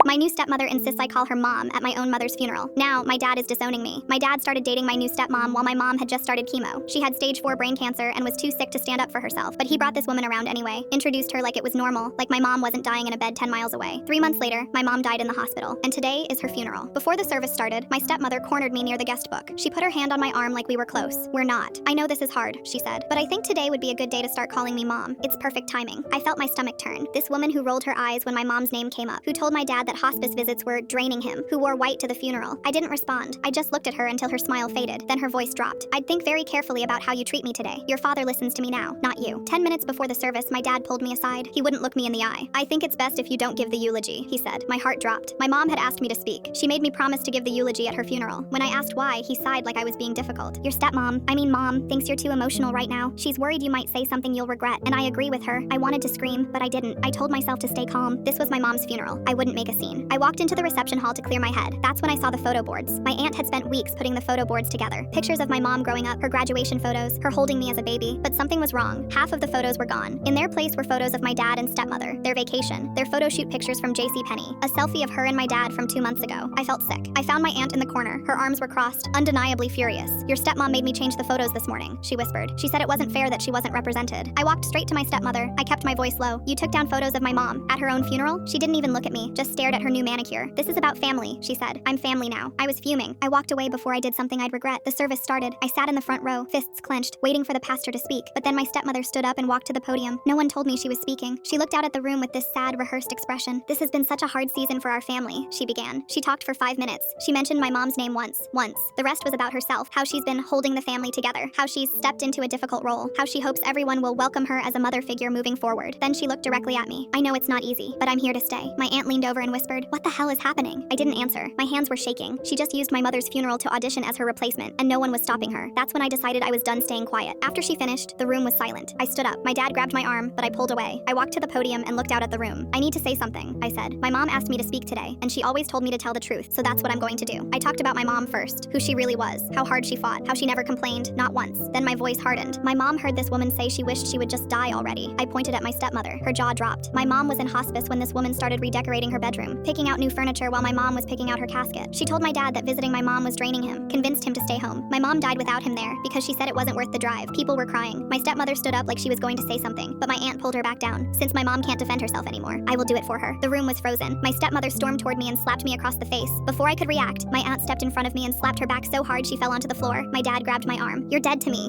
My new stepmother insists I call her mom at my own mother's funeral. Now, my dad is disowning me. My dad started dating my new stepmom while my mom had just started chemo. She had stage 4 brain cancer and was too sick to stand up for herself, but he brought this woman around anyway, introduced her like it was normal, like my mom wasn't dying in a bed 10 miles away. 3 months later, my mom died in the hospital, and today is her funeral. Before the service started, my stepmother cornered me near the guest book. She put her hand on my arm like we were close. We're not. I know this is hard, she said, but I think today would be a good day to start calling me mom. It's perfect timing. I felt my stomach turn. This woman who rolled her eyes when my mom's name came up, who told my dad that hospice visits were draining him, who wore white to the funeral. I didn't respond. I just looked at her until her smile faded. Then her voice dropped. I'd think very carefully about how you treat me today. Your father listens to me now, not you. 10 minutes before the service, my dad pulled me aside. He wouldn't look me in the eye. I think it's best if you don't give the eulogy, he said. My heart dropped. My mom had asked me to speak. She made me promise to give the eulogy at her funeral. When I asked why, he sighed like I was being difficult. Your mom, thinks you're too emotional right now. She's worried you might say something you'll regret, and I agree with her. I wanted to scream, but I didn't. I told myself to stay calm. This was my mom's funeral. I wouldn't make a scene. I walked into the reception hall to clear my head. That's when I saw the photo boards. My aunt had spent weeks putting the photo boards together. Pictures of my mom growing up, her graduation photos, her holding me as a baby. But something was wrong. Half of the photos were gone. In their place were photos of my dad and stepmother, their vacation, their photo shoot pictures from JCPenney, a selfie of her and my dad from 2 months ago. I felt sick. I found my aunt in the corner. Her arms were crossed, undeniably furious. Your stepmom made me change the photos this morning, she whispered. She said it wasn't fair that she wasn't represented. I walked straight to my stepmother. I kept my voice low. You took down photos of my mom at her own funeral? She didn't even look at me, just stared at her new manicure. This is about family, she said. I'm family now. I was fuming. I walked away before I did something I'd regret. The service started. I sat in the front row, fists clenched, waiting for the pastor to speak. But then my stepmother stood up and walked to the podium. No one told me she was speaking. She looked out at the room with this sad, rehearsed expression. This has been such a hard season for our family, she began. She talked for 5 minutes. She mentioned my mom's name once. The rest was about herself, how she's been holding the family together, how she's stepped into a difficult role, how she hopes everyone will welcome her as a mother figure moving forward. Then she looked directly at me. I know it's not easy, but I'm here to stay. My aunt leaned over and whispered, "What the hell is happening?" I didn't answer. My hands were shaking. She just used my mother's funeral to audition as her replacement, and no one was stopping her. That's when I decided I was done staying quiet. After she finished, the room was silent. I stood up. My dad grabbed my arm, but I pulled away. I walked to the podium and looked out at the room. I need to say something, I said. My mom asked me to speak today, and she always told me to tell the truth, so that's what I'm going to do. I talked about my mom first, who she really was, how hard she fought, how she never complained, not once. Then my voice hardened. My mom heard this woman say she wished she would just die already. I pointed at my stepmother. Her jaw dropped. My mom was in hospice when this woman started redecorating her bedroom, picking out new furniture while my mom was picking out her casket. She told my dad that visiting my mom was draining him, convinced him to stay home. My mom died without him there because she said it wasn't worth the drive. People were crying. My stepmother stood up like she was going to say something, but my aunt pulled her back down. Since my mom can't defend herself anymore, I will do it for her. The room was frozen. My stepmother stormed toward me and slapped me across the face. Before I could react, my aunt stepped in front of me and slapped her back so hard she fell onto the floor. My dad grabbed my arm. "You're dead to me,"